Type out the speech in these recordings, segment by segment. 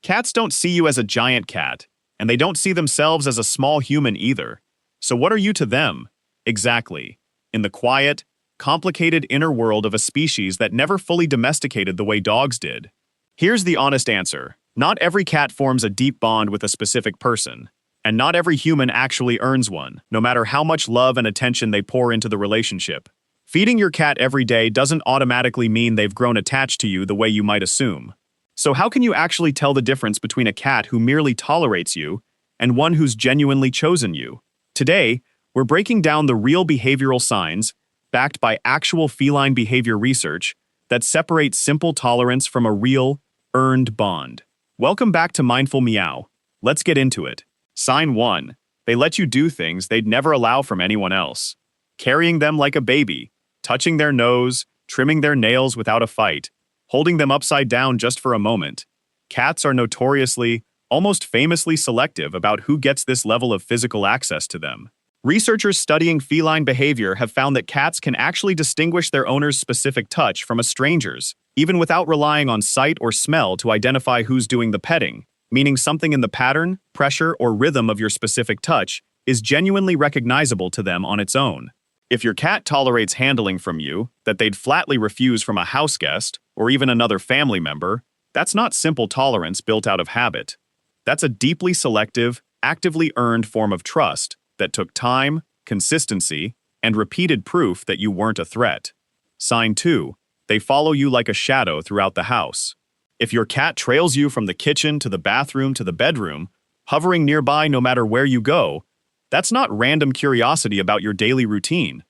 Cats don't see you as a giant cat, and they don't see themselves as a small human either. So what are you to them? Exactly. In the quiet, complicated inner world of a species that never fully domesticated the way dogs did. Here's the honest answer. Not every cat forms a deep bond with a specific person, and not every human actually earns one, no matter how much love and attention they pour into the relationship. Feeding your cat every day doesn't automatically mean they've grown attached to you the way you might assume. So how can you actually tell the difference between a cat who merely tolerates you and one who's genuinely chosen you? Today, we're breaking down the real behavioral signs, backed by actual feline behavior research, that separate simple tolerance from a real, earned bond. Welcome back to Mindful Meow. Let's get into it. Sign 1. They let you do things they'd never allow from anyone else. Carrying them like a baby, touching their nose, trimming their nails without a fight, holding them upside down just for a moment. Cats are notoriously, almost famously selective about who gets this level of physical access to them. Researchers studying feline behavior have found that cats can actually distinguish their owner's specific touch from a stranger's, even without relying on sight or smell to identify who's doing the petting, meaning something in the pattern, pressure, or rhythm of your specific touch is genuinely recognizable to them on its own. If your cat tolerates handling from you that they'd flatly refuse from a house guest or even another family member, that's not simple tolerance built out of habit. That's a deeply selective, actively earned form of trust that took time, consistency, and repeated proof that you weren't a threat. Sign 2. They follow you like a shadow throughout the house. If your cat trails you from the kitchen to the bathroom to the bedroom, hovering nearby no matter where you go, that's not random curiosity about your daily routine.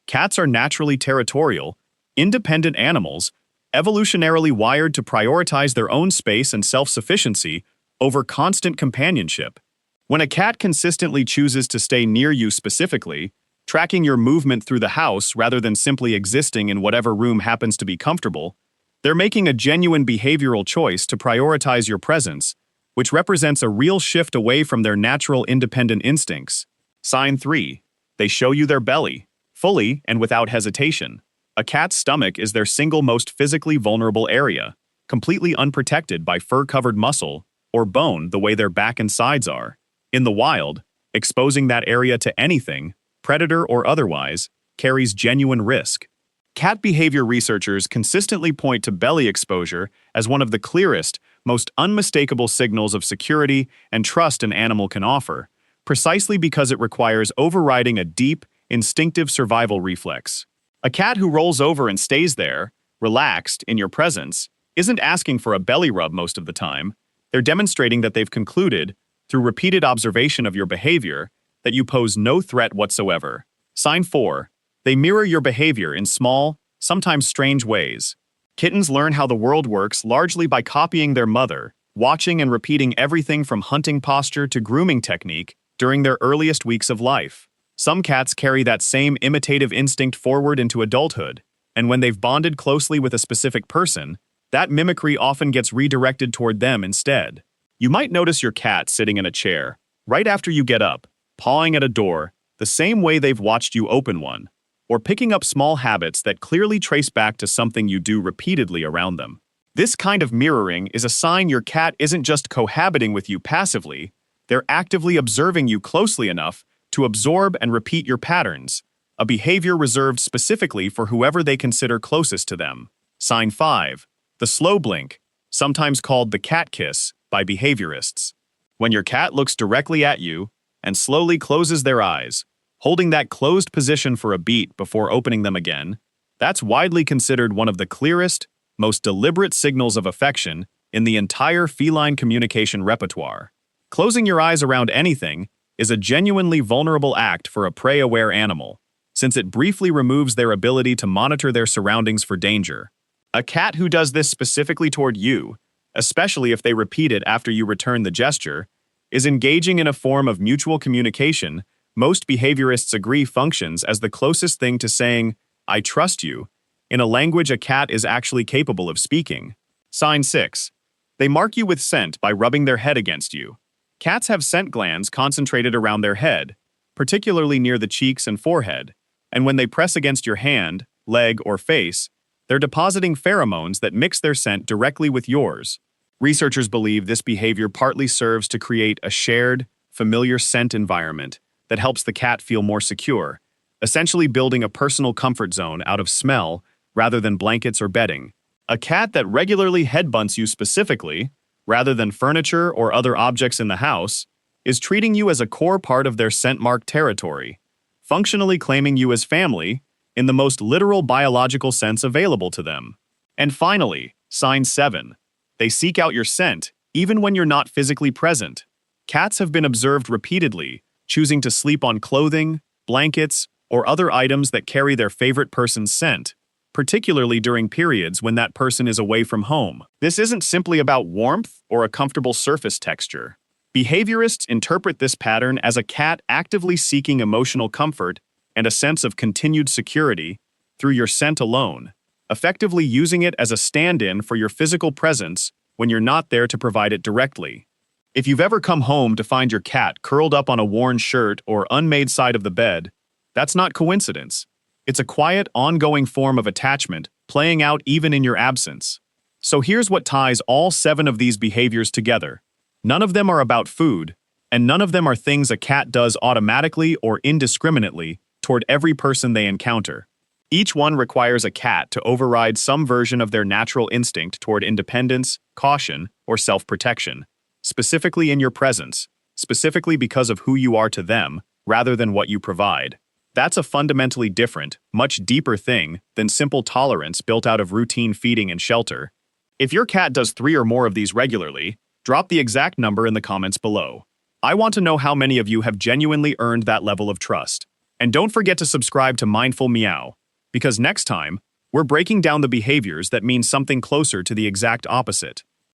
Cats are naturally territorial, independent animals, evolutionarily wired to prioritize their own space and self-sufficiency over constant companionship. When a cat consistently chooses to stay near you specifically, tracking your movement through the house rather than simply existing in whatever room happens to be comfortable, they're making a genuine behavioral choice to prioritize your presence, which represents a real shift away from their natural independent instincts. Sign 3. They show you their belly, fully and without hesitation. A cat's stomach is their single most physically vulnerable area, completely unprotected by fur-covered muscle or bone the way their back and sides are. In the wild, exposing that area to anything, predator or otherwise, carries genuine risk. Cat behavior researchers consistently point to belly exposure as one of the clearest, most unmistakable signals of security and trust an animal can offer, precisely because it requires overriding a deep, instinctive survival reflex. A cat who rolls over and stays there, relaxed, in your presence, isn't asking for a belly rub most of the time. They're demonstrating that they've concluded, through repeated observation of your behavior, that you pose no threat whatsoever. Sign 4. They mirror your behavior in small, sometimes strange ways. Kittens learn how the world works largely by copying their mother, watching and repeating everything from hunting posture to grooming technique during their earliest weeks of life. Some cats carry that same imitative instinct forward into adulthood, and when they've bonded closely with a specific person, that mimicry often gets redirected toward them instead. You might notice your cat sitting in a chair, right after you get up, pawing at a door, the same way they've watched you open one, or picking up small habits that clearly trace back to something you do repeatedly around them. This kind of mirroring is a sign your cat isn't just cohabiting with you passively, they're actively observing you closely enough to absorb and repeat your patterns, a behavior reserved specifically for whoever they consider closest to them. Sign 5. The slow blink, sometimes called the cat kiss by behaviorists. When your cat looks directly at you and slowly closes their eyes, holding that closed position for a beat before opening them again, that's widely considered one of the clearest, most deliberate signals of affection in the entire feline communication repertoire. Closing your eyes around anything is a genuinely vulnerable act for a prey-aware animal, since it briefly removes their ability to monitor their surroundings for danger. A cat who does this specifically toward you, especially if they repeat it after you return the gesture, is engaging in a form of mutual communication most behaviorists agree functions as the closest thing to saying, "I trust you," in a language a cat is actually capable of speaking. Sign 6. They mark you with scent by rubbing their head against you. Cats have scent glands concentrated around their head, particularly near the cheeks and forehead, and when they press against your hand, leg, or face, they're depositing pheromones that mix their scent directly with yours. Researchers believe this behavior partly serves to create a shared, familiar scent environment that helps the cat feel more secure, essentially building a personal comfort zone out of smell rather than blankets or bedding. A cat that regularly headbutts you specifically, rather than furniture or other objects in the house, is treating you as a core part of their scent-marked territory, functionally claiming you as family in the most literal biological sense available to them. And finally, sign 7. They seek out your scent, even when you're not physically present. Cats have been observed repeatedly, choosing to sleep on clothing, blankets, or other items that carry their favorite person's scent, particularly during periods when that person is away from home. This isn't simply about warmth or a comfortable surface texture. Behaviorists interpret this pattern as a cat actively seeking emotional comfort and a sense of continued security through your scent alone, effectively using it as a stand-in for your physical presence when you're not there to provide it directly. If you've ever come home to find your cat curled up on a worn shirt or unmade side of the bed, that's not coincidence. It's a quiet, ongoing form of attachment playing out even in your absence. So here's what ties all 7 of these behaviors together. None of them are about food, and none of them are things a cat does automatically or indiscriminately toward every person they encounter. Each one requires a cat to override some version of their natural instinct toward independence, caution, or self-protection, specifically in your presence, specifically because of who you are to them, rather than what you provide. That's a fundamentally different, much deeper thing than simple tolerance built out of routine feeding and shelter. If your cat does 3 or more of these regularly, drop the exact number in the comments below. I want to know how many of you have genuinely earned that level of trust. And don't forget to subscribe to Mindful Meow, because next time, we're breaking down the behaviors that mean something closer to the exact opposite.